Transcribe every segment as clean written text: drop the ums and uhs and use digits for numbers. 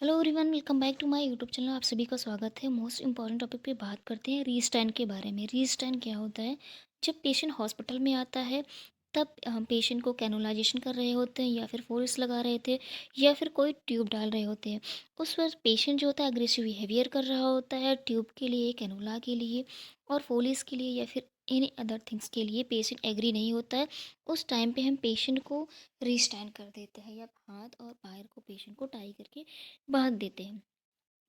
Hello everyone, welcome back to my YouTube channel. आप सभी का स्वागत है। मोस्ट इंपॉर्टेंट टॉपिक पे बात करते हैं रीस्टैंड के बारे में। रीस्टैंड क्या होता है? जब पेशेंट हॉस्पिटल में आता है तब पेशेंट को कैनुलाइजेशन कर रहे होते हैं या फिर फोर्स लगा रहे थे या फिर कोई ट्यूब डाल रहे होते हैं। उस वक्त पेशेंट जो होता है अग्रेसिव बिहेवियर कर रहा होता है ट्यूब के लिए, कैनुला के लिए और फोलिस के लिए या फिर एनी अदर थिंग्स के लिए पेशेंट एग्री नहीं होता है। उस टाइम पे हम पेशेंट को रीस्टैंड कर देते हैं या हाथ और पैर को पेशेंट को टाई करके बाँध देते हैं।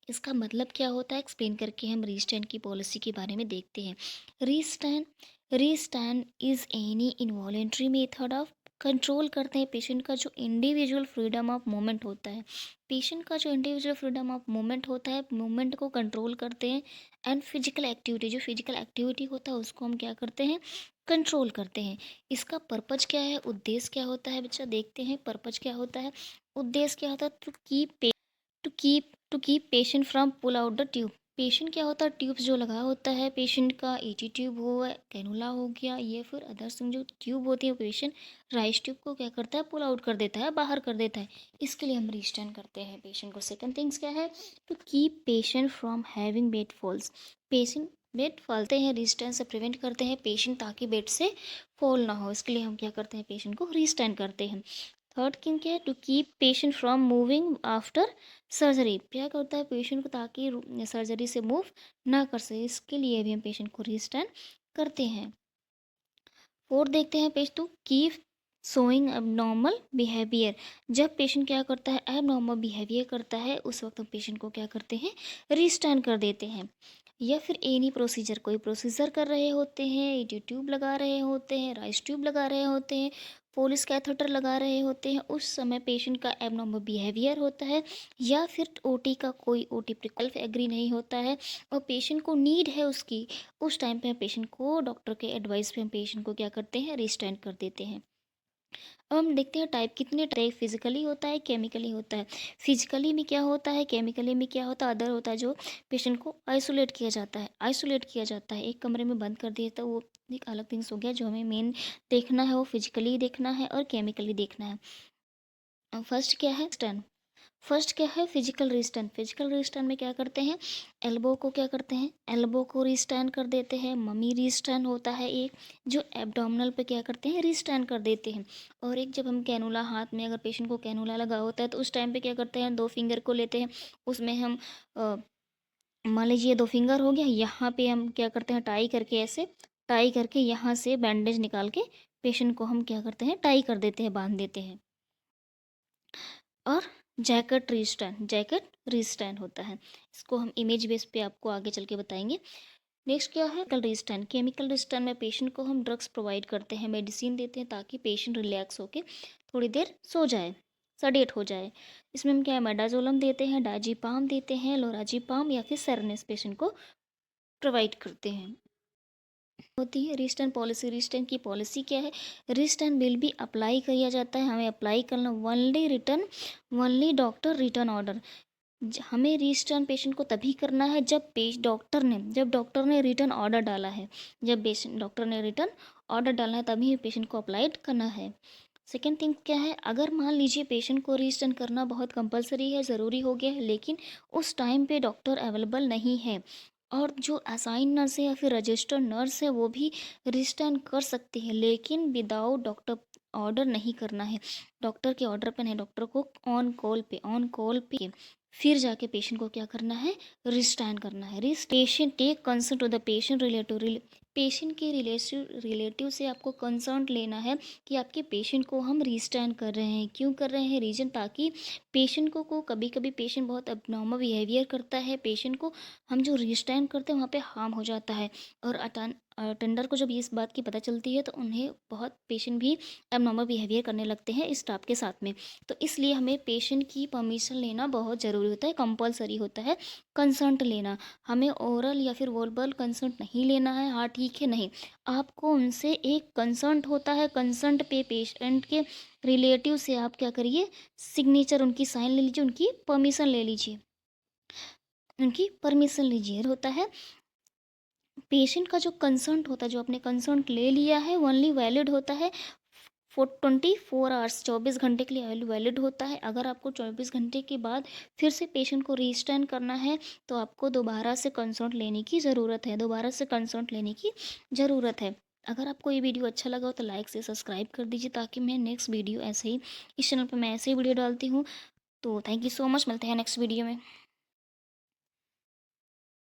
इसका मतलब क्या होता है एक्सप्लेन करके हम रीस्टैंड की पॉलिसी के बारे में देखते हैं। Restraint restraint is any involuntary method of control करते हैं पेशेंट का जो इंडिविजुअल फ्रीडम ऑफ मूवमेंट होता है। पेशेंट का जो इंडिविजुअल फ्रीडम ऑफ मूवमेंट होता है, मूवमेंट को कंट्रोल करते हैं। एंड फिजिकल एक्टिविटी, जो फिजिकल एक्टिविटी होता है उसको हम क्या करते हैं, कंट्रोल करते हैं। इसका पर्पज क्या है, उद्देश्य क्या होता है बच्चा, देखते हैं पर्पज क्या होता है। उद्देश्य क्या होता है, to keep patient from pull out the tube. Patient क्या होता है, ट्यूब्स जो लगा होता है पेशेंट का, एटी ट्यूब हो, कैनुला हो गया, ये फिर अदर्स जो ट्यूब होती है पेशेंट राइस ट्यूब को क्या करता है, पुल आउट कर देता है, बाहर कर देता है। इसके लिए हम रिस्टर्न करते हैं पेशेंट को। सेकंड थिंग्स क्या है, to keep patient from having bed falls. Patient bed फॉलते हैं, रिस्टर्न से प्रिवेंट करते हैं पेशेंट ताकि बेड से फॉल ना हो। इसके लिए हम क्या करते हैं, पेशेंट को रिस्टर्न करते हैं। थर्ड थिंग क्या है, to keep patient from moving after surgery. क्या करता है पेशेंट को ताकि सर्जरी से मूव ना कर सके, इसके लिए भी हम पेशेंट को रिस्टैंड करते हैं। फोर्थ देखते हैं page two, keep showing abnormal behaviour. जब पेशेंट क्या करता है, एबनॉर्मल बिहेवियर करता है, उस वक्त हम पेशेंट को क्या करते हैं, रिस्टैंड कर देते हैं। या फिर एनी प्रोसीजर, कोई प्रोसीजर कर रहे होते हैं, ईटी ट्यूब लगा रहे होते हैं, राइस ट्यूब लगा रहे होते हैं, पोलिस कैथेटर लगा रहे होते हैं, उस समय पेशेंट का एबनॉर्मल बिहेवियर होता है। या फिर ओटी का कोई ओटी प्रिकल्फ एग्री नहीं होता है और पेशेंट को नीड है उसकी, उस टाइम पे हम पेशेंट को डॉक्टर के एडवाइस पे हम पेशेंट को क्या करते हैं, रिस्टैंड कर देते हैं। अब हम देखते हैं टाइप कितने टाइप, फिजिकली होता है, केमिकली होता है। फिजिकली में क्या होता है, केमिकली में क्या होता है, अदर होता है जो पेशेंट को आइसोलेट किया जाता है। आइसोलेट किया जाता है, एक कमरे में बंद कर दिया तो वो एक अलग थिंग्स हो गया। जो हमें मेन देखना है वो फिजिकली देखना है और केमिकली देखना है। फर्स्ट क्या है, स्टन। फर्स्ट क्या है, फिजिकल रिस्टैंड। फिजिकल रिस्टैंड में क्या करते हैं, एल्बो को क्या करते हैं, एल्बो को रिस्टैंड कर देते हैं। मम्मी रिस्टैंड होता है एक, जो एब्डोमिनल पे क्या करते हैं, रिस्टैंड कर देते हैं। और एक जब हम कैनुला, हाथ में अगर पेशेंट को कैनुला लगा होता है तो उस टाइम पे क्या करते हैं, दो फिंगर को लेते हैं, उसमें हम मान लीजिए दो फिंगर हो गया, यहाँ पे हम क्या करते हैं, टाई करके ऐसे टाई करके यहाँ से बैंडेज निकाल के पेशेंट को हम क्या करते हैं, टाई कर देते हैं, बांध देते हैं। और जैकेट रिस्टैंड, जैकेट रिस्टैंड होता है। इसको हम इमेज बेस पे आपको आगे चल के बताएंगे। नेक्स्ट क्या है, केमिकल रिस्टैंड। केमिकल रिस्टैंड में पेशेंट को हम ड्रग्स प्रोवाइड करते हैं, मेडिसिन देते हैं ताकि पेशेंट रिलैक्स होके थोड़ी देर सो जाए, सडेट हो जाए। इसमें हम क्या है, मेडाजोलम देते हैं, डाजीपाम देते हैं, लोराजीपाम या फिर सेरेनेस पेशेंट को प्रोवाइड करते हैं। होती है रिस्टर्न पॉलिसी। रिस्टर्न की पॉलिसी क्या है, रिस्टर्न बिल भी अप्लाई किया जाता है, हमें अप्लाई करना only return, only doctor return order. हमें रिस्टर्न पेशेंट को तभी करना है जब डॉक्टर ने रिटर्न ऑर्डर डाला है। जब पेशेंट डॉक्टर ने रिटर्न ऑर्डर डालना है तभी पेशेंट को अप्लाइड करना है। सेकेंड थिंग क्या है, अगर मान लीजिए पेशेंट को रिस्टर्न करना बहुत कंपलसरी है, ज़रूरी हो गया है, लेकिन उस टाइम पे डॉक्टर अवेलेबल नहीं है और जो असाइन नर्स है या फिर रजिस्टर्ड नर्स है वो भी रिस्टर्न कर सकती है, लेकिन विदाउट डॉक्टर ऑर्डर नहीं करना है। डॉक्टर के ऑर्डर पे नहीं, डॉक्टर को ऑन कॉल पे फिर जाके पेशेंट को क्या करना है, रिस्टैंड करना है। Patient take concern to the patient relative. Patient के रिलेटिव से आपको कंसर्न लेना है कि आपके पेशेंट को हम रिस्टैंड कर रहे हैं, क्यों कर रहे हैं, रीजन, ताकि पेशेंट को कभी कभी पेशेंट बहुत अबनॉर्मल बिहेवियर करता है, पेशेंट को हम जो रिस्टैंड करते हैं वहाँ पे हार्म हो जाता है। और अटेंडर को जब इस बात की पता चलती है तो उन्हें बहुत पेशेंट भी एबनॉर्मल बिहेवियर करने लगते हैं स्टाफ के साथ में। तो इसलिए हमें पेशेंट की परमिशन लेना बहुत ज़रूरी होता है, कंपलसरी होता है कंसर्ट लेना। हमें ओरल या फिर वर्बल कंसर्ट नहीं लेना है, हाँ ठीक है, नहीं, आपको उनसे एक कंसर्ट होता है, कंसर्ट पे पेशेंट के रिलेटिव से आप क्या करिए, सिग्नेचर उनकी साइन ले लीजिए, उनकी परमिशन ले लीजिए, उनकी परमिशन लीजिए होता है। पेशेंट का जो कंसर्ट होता है, जो आपने कंसर्ट ले लिया है, ओनली वैलिड होता है 24 आवर्स 24 घंटे के लिए वैलिड होता है। अगर आपको 24 घंटे के बाद फिर से पेशेंट को रीस्टैंड करना है तो आपको दोबारा से कंसल्ट लेने की ज़रूरत है। अगर आपको ये वीडियो अच्छा लगा हो तो लाइक से सब्सक्राइब कर दीजिए, ताकि मैं नेक्स्ट वीडियो ऐसे ही इस चैनल पर मैं ऐसे ही वीडियो डालती हूँ। तो थैंक यू सो मच, मिलते हैं नेक्स्ट वीडियो में।